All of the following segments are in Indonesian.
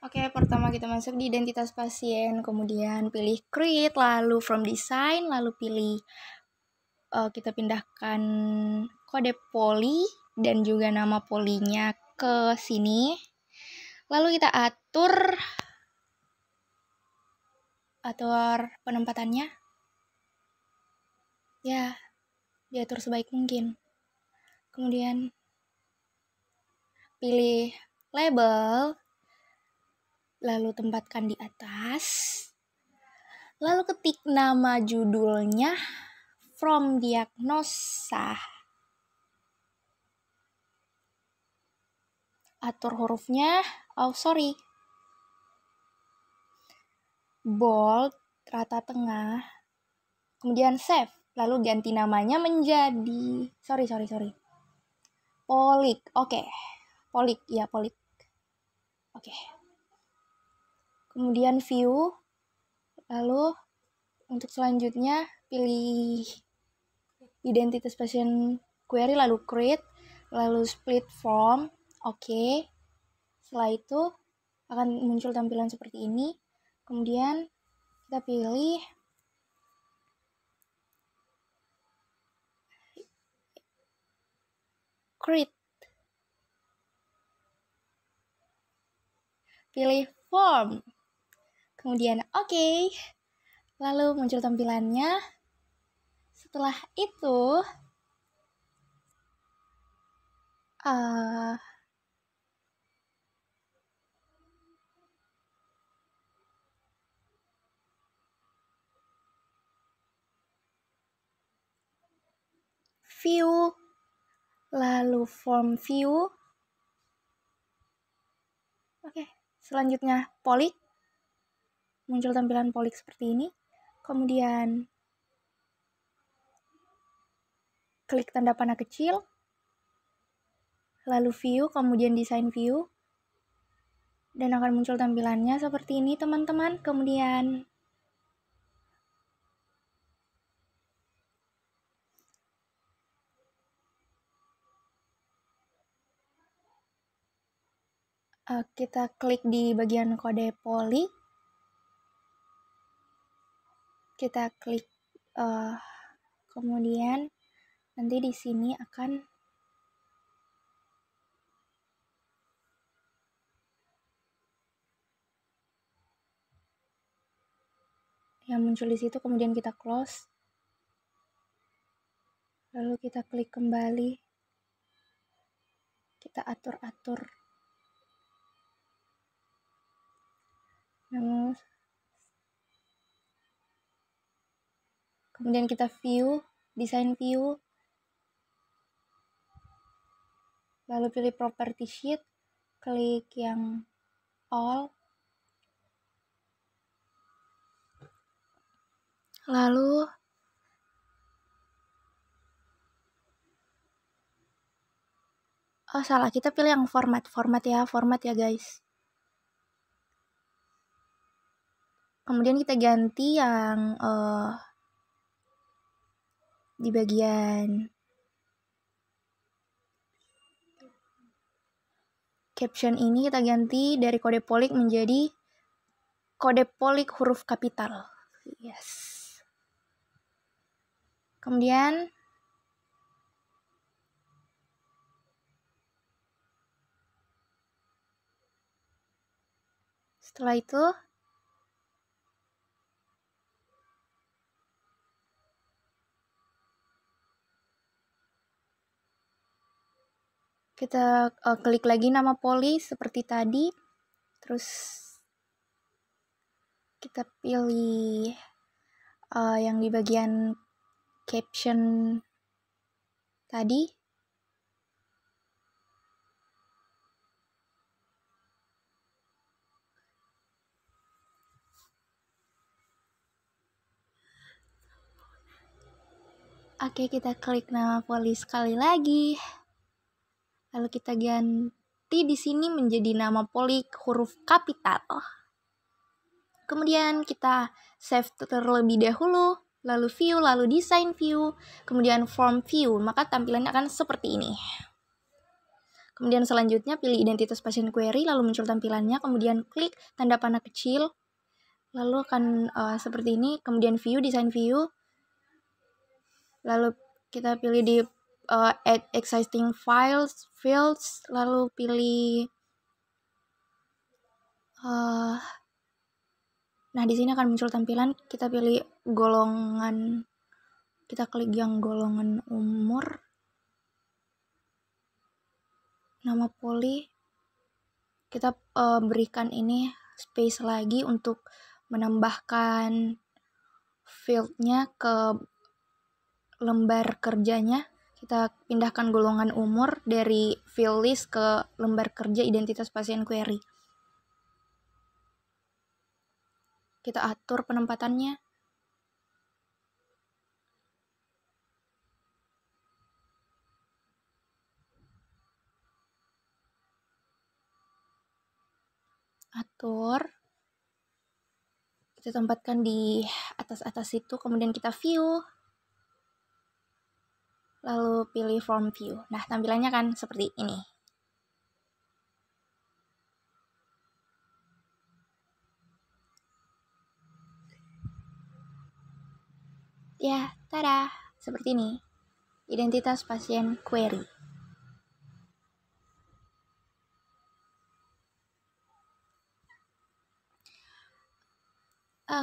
Oke, pertama kita masuk di identitas pasien, kemudian pilih create, lalu from design, lalu pilih kita pindahkan kode poli dan juga nama polinya ke sini. Lalu kita atur penempatannya. Ya, diatur sebaik mungkin. Kemudian pilih label, lalu tempatkan di atas. Lalu ketik nama judulnya from diagnosa. Atur hurufnya, bold, rata tengah, kemudian save, lalu ganti namanya menjadi, Polik, oke. Polik. Oke. Kemudian view, lalu untuk selanjutnya pilih identitas pasien query, lalu create, lalu split form, oke. Setelah itu akan muncul tampilan seperti ini. Kemudian kita pilih create. Pilih form. Kemudian oke. Lalu muncul tampilannya. Setelah itu view, lalu form view. Oke, selanjutnya polik. Muncul tampilan polik seperti ini. Kemudian klik tanda panah kecil. Lalu view, kemudian design view. Dan akan muncul tampilannya seperti ini, teman-teman. Kemudian kita klik di bagian kode poli. Kita klik kemudian nanti di sini akan yang muncul di situ, kemudian kita close. Lalu kita klik kembali. Kita atur-atur. Kemudian kita view, design view. Lalu pilih property sheet, klik yang all. Lalu salah, kita pilih yang format ya guys. Kemudian kita ganti yang di bagian caption ini, kita ganti dari kode polik menjadi kode polik huruf kapital. Yes. Kemudian setelah itu kita klik lagi nama poli seperti tadi. Terus kita pilih yang di bagian caption tadi. Oke, kita klik nama poli sekali lagi. Lalu kita ganti di sini menjadi nama poli huruf kapital. Kemudian kita save terlebih dahulu, lalu view, lalu design view, kemudian form view. Maka tampilannya akan seperti ini. Kemudian selanjutnya pilih identitas pasien query, lalu muncul tampilannya, kemudian klik tanda panah kecil, lalu akan seperti ini, kemudian view, design view, lalu kita pilih di add existing fields, lalu pilih nah di sini akan muncul tampilan, kita pilih golongan, kita klik yang golongan umur, nama poli, kita berikan ini space lagi untuk menambahkan fieldnya ke lembar kerjanya. Kita pindahkan golongan umur dari field list ke lembar kerja identitas pasien query. Kita atur penempatannya. Atur. Kita tempatkan di atas-atas itu, kemudian kita view. Lalu pilih form view. Nah, tampilannya kan seperti ini. Ya, tada, seperti ini. Identitas pasien query.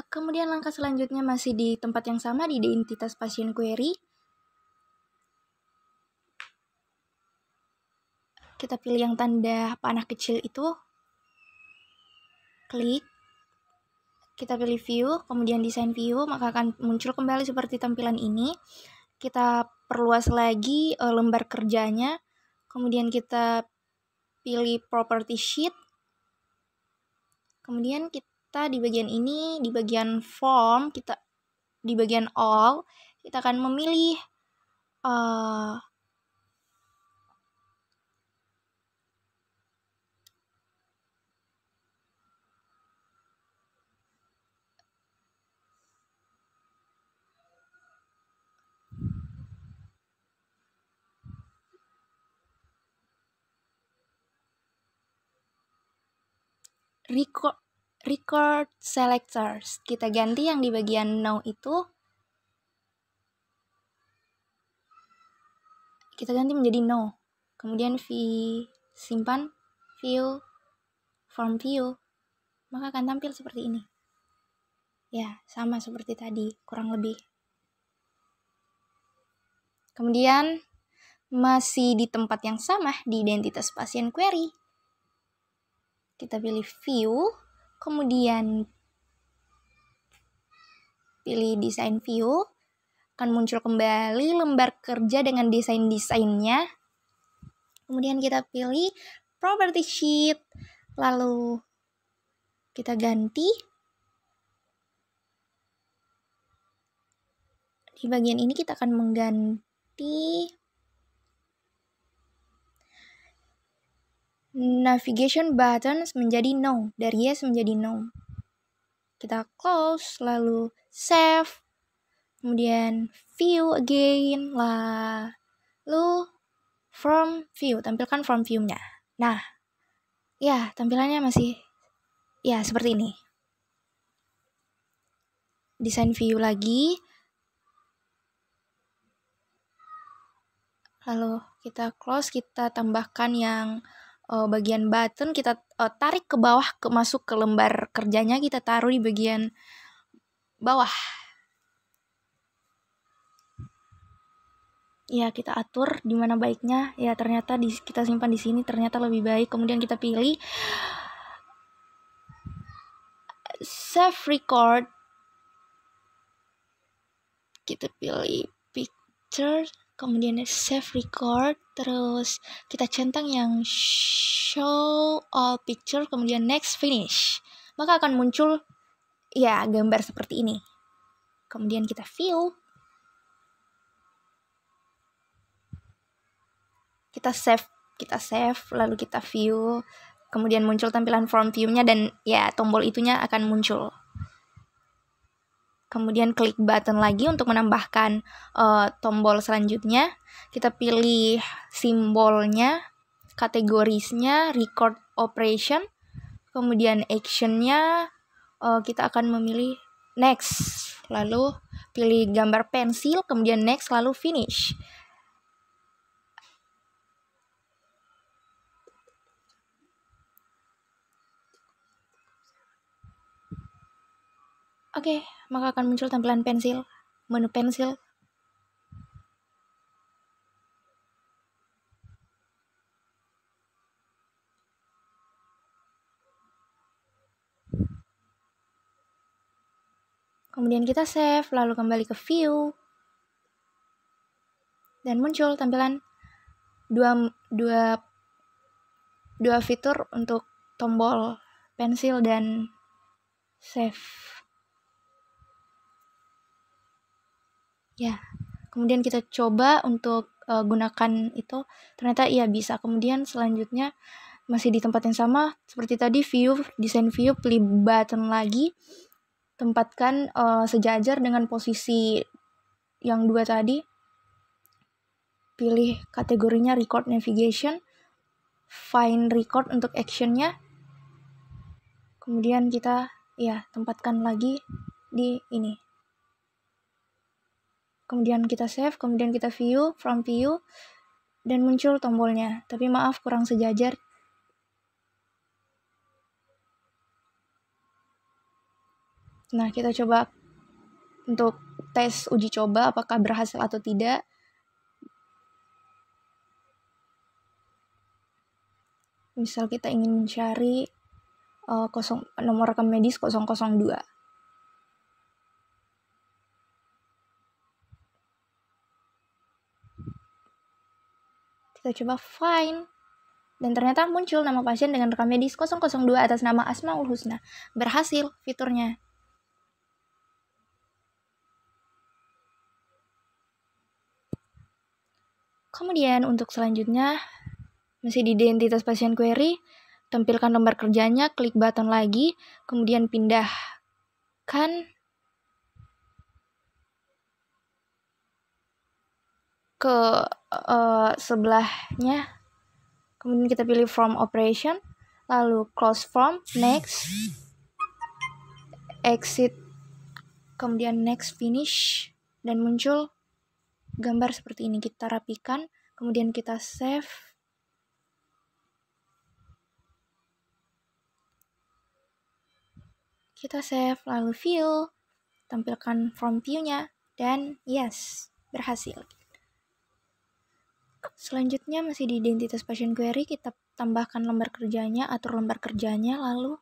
Kemudian langkah selanjutnya masih di tempat yang sama, di identitas pasien query. Kita pilih yang tanda panah kecil itu. Klik. Kita pilih view, kemudian design view, maka akan muncul kembali seperti tampilan ini. Kita perluas lagi lembar kerjanya. Kemudian kita pilih property sheet. Kemudian kita di bagian ini, di bagian form, kita di bagian all, kita akan memilih record selectors. Kita ganti yang di bagian now itu, kita ganti menjadi no. Kemudian simpan, view, form view, maka akan tampil seperti ini. Ya, sama seperti tadi, kurang lebih. Kemudian masih di tempat yang sama, di identitas pasien query. Kita pilih view, kemudian pilih design view, akan muncul kembali lembar kerja dengan desain-desainnya. Kemudian kita pilih property sheet, lalu kita ganti. Di bagian ini kita akan mengganti navigation buttons menjadi no, dari yes menjadi no. Kita close, lalu save, kemudian view again, lalu from view, tampilkan from view-nya. Nah, ya tampilannya masih ya seperti ini. Design view lagi, lalu kita close, kita tambahkan yang bagian button, kita tarik ke bawah, masuk ke lembar kerjanya, kita taruh di bagian bawah. Ya, kita atur di mana baiknya. Ya, ternyata kita simpan di sini ternyata lebih baik. Kemudian kita pilih save record. Kita pilih picture, kemudian save record, terus kita centang yang show all picture, kemudian next finish. Maka akan muncul ya gambar seperti ini. Kemudian kita view. Kita save, lalu kita view, kemudian muncul tampilan form view-nya dan ya tombol itunya akan muncul. Kemudian klik button lagi untuk menambahkan tombol selanjutnya. Kita pilih simbolnya, kategorisnya record operation, kemudian actionnya kita akan memilih next, lalu pilih gambar pensil, kemudian next, lalu finish. Oke, maka akan muncul tampilan pensil, menu pensil. Kemudian kita save, lalu kembali ke view. Dan muncul tampilan dua fitur untuk tombol pensil dan save. Ya, kemudian kita coba untuk gunakan itu, ternyata iya bisa. Kemudian selanjutnya masih di tempat yang sama seperti tadi, view, desain view, pilih button lagi, tempatkan sejajar dengan posisi yang 2 tadi, pilih kategorinya record navigation, find record untuk actionnya, kemudian kita tempatkan lagi di ini. Kemudian kita save, kemudian kita view, from view, dan muncul tombolnya. Tapi maaf, kurang sejajar. Nah, kita coba untuk tes uji coba apakah berhasil atau tidak. Misal kita ingin mencari nomor rekam medis 002. Kita coba find, dan ternyata muncul nama pasien dengan rekam medis 002 atas nama Asmaul Husna. Berhasil fiturnya. Kemudian untuk selanjutnya, masih di identitas pasien query, tampilkan lembar kerjanya, klik button lagi, kemudian pindahkan ke sebelahnya, kemudian kita pilih from operation, lalu close from, next, exit, kemudian next, finish, dan muncul gambar seperti ini. Kita rapikan, kemudian kita save, lalu view, tampilkan from view-nya, dan yes, berhasil. Selanjutnya masih di identitas pasien query, kita tambahkan lembar kerjanya, atur lembar kerjanya, lalu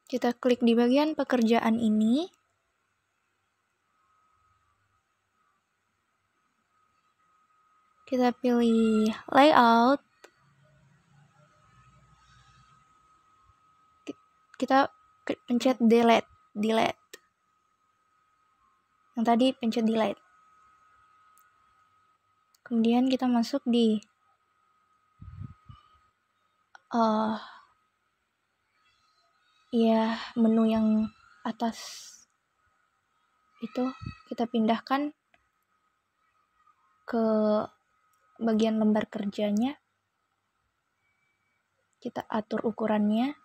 kita klik di bagian pekerjaan ini. Kita pilih layout. Kita pencet delete. Yang tadi pencet delete. Kemudian kita masuk di menu yang atas itu, kita pindahkan ke bagian lembar kerjanya. Kita atur ukurannya.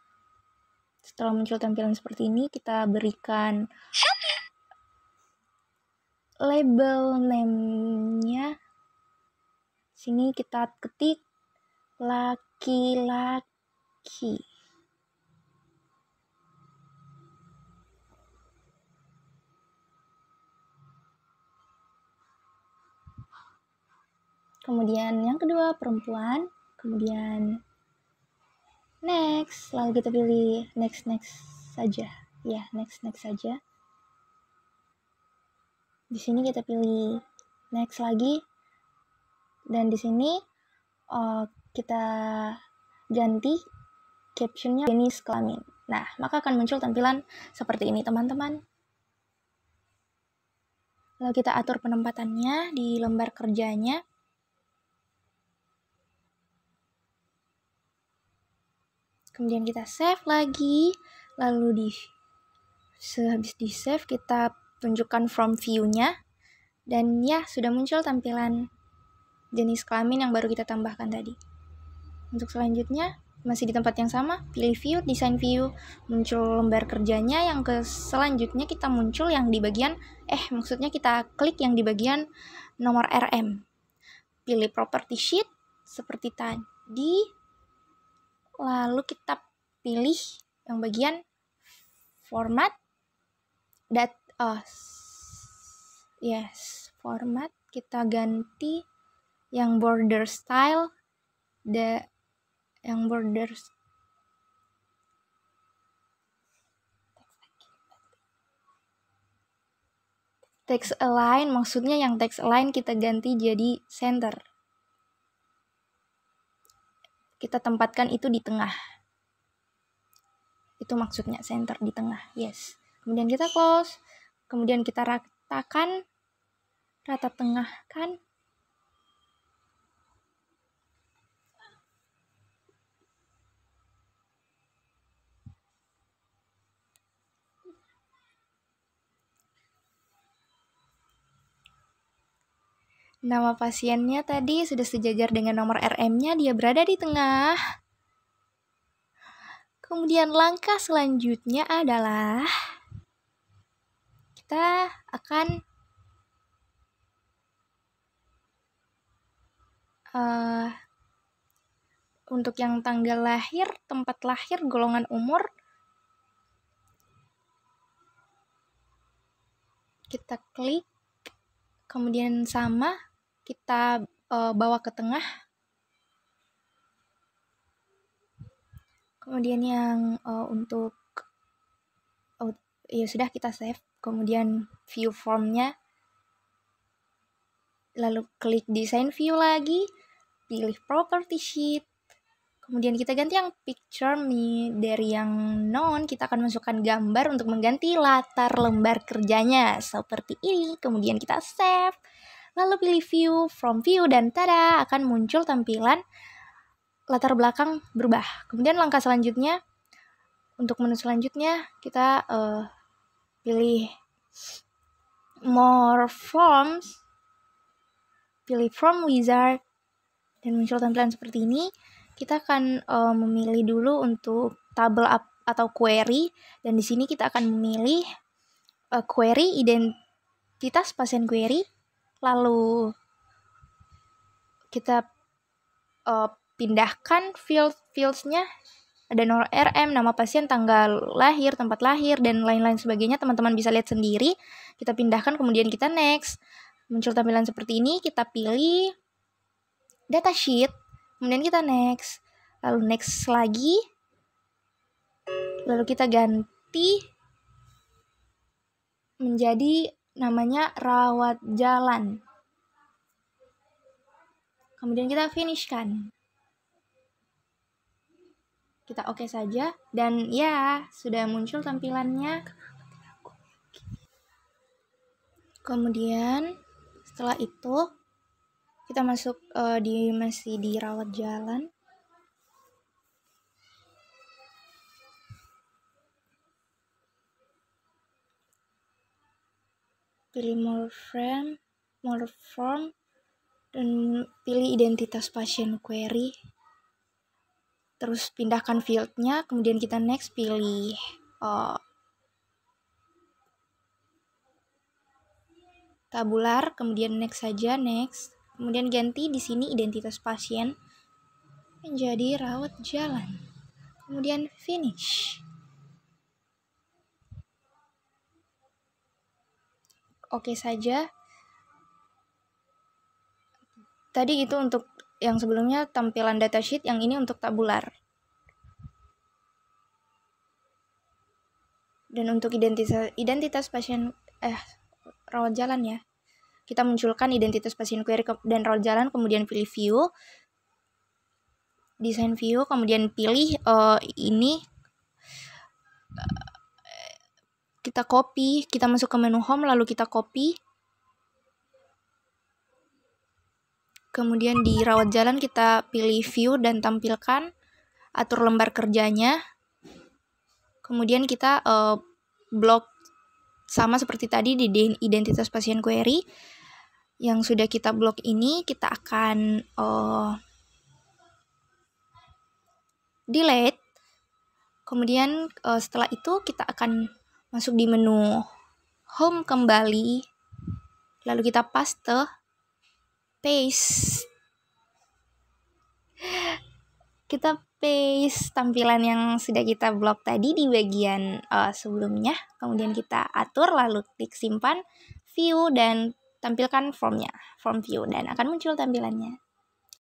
Setelah muncul tampilan seperti ini, kita berikan label name-nya. Sini kita ketik laki-laki. Kemudian yang kedua perempuan, kemudian next, lalu kita pilih next saja. Ya, next saja. Di sini kita pilih next lagi, dan di sini kita ganti captionnya jenis kelamin. Nah, maka akan muncul tampilan seperti ini, teman-teman. Lalu kita atur penempatannya di lembar kerjanya. Kemudian kita save lagi, lalu sehabis di save kita tunjukkan from view-nya, dan ya sudah muncul tampilan jenis kelamin yang baru kita tambahkan tadi. Untuk selanjutnya masih di tempat yang sama, pilih view, design view, muncul lembar kerjanya. Yang selanjutnya kita muncul yang di bagian maksudnya kita klik yang di bagian nomor RM. Pilih property sheet seperti tadi. Lalu kita pilih yang bagian format format, kita ganti yang border style, yang border text align, maksudnya yang text align kita ganti jadi center. Kita tempatkan itu di tengah. Itu maksudnya center di tengah. Yes. Kemudian kita close. Kemudian kita ratakan. Rata tengahkan. Nama pasiennya tadi sudah sejajar dengan nomor RM-nya, dia berada di tengah. Kemudian langkah selanjutnya adalah kita akan untuk yang tanggal lahir, tempat lahir, golongan umur, kita klik, kemudian sama, kita bawa ke tengah. Kemudian yang untuk ya sudah kita save. Kemudian view formnya, lalu klik design view lagi, pilih property sheet. Kemudian kita ganti yang picture dari yang non, kita akan masukkan gambar untuk mengganti latar lembar kerjanya seperti ini. Kemudian kita save. Lalu pilih view, from view, dan tada, akan muncul tampilan latar belakang berubah. Kemudian langkah selanjutnya, untuk menu selanjutnya, kita pilih more forms, pilih from wizard, dan muncul tampilan seperti ini. Kita akan memilih dulu untuk table up atau query, dan di sini kita akan memilih query, identitas pasien query. Lalu kita pindahkan fields-nya, ada nomor RM, nama pasien, tanggal lahir, tempat lahir, dan lain-lain sebagainya. Teman-teman bisa lihat sendiri. Kita pindahkan, kemudian kita next. Muncul tampilan seperti ini, kita pilih datasheet, kemudian kita next. Lalu next lagi. Lalu kita ganti menjadi namanya rawat jalan. Kemudian kita finishkan. Kita oke saja, dan ya sudah muncul tampilannya. Kemudian setelah itu kita masuk masih di rawat jalan. Pilih more form, dan pilih identitas pasien query. Terus pindahkan fieldnya, kemudian kita next, pilih tabular, kemudian next saja, next. Kemudian ganti di sini identitas pasien menjadi rawat jalan. Kemudian finish. Oke saja. Tadi itu untuk yang sebelumnya tampilan datasheet, yang ini untuk tabular. Dan untuk identitas pasien rawat jalan ya. Kita munculkan identitas pasien query dan rawat jalan, kemudian pilih view, design view, kemudian pilih ini. Kita copy, kita masuk ke menu home, lalu kita copy. Kemudian di rawat jalan kita pilih view dan tampilkan. atur lembar kerjanya. Kemudian kita blok sama seperti tadi di identitas pasien query. Yang sudah kita blok ini kita akan delete. Kemudian setelah itu kita akan masuk di menu home kembali. Lalu kita paste. Kita paste tampilan yang sudah kita blok tadi di bagian sebelumnya. Kemudian kita atur, lalu klik simpan, view, dan tampilkan form view, dan akan muncul tampilannya.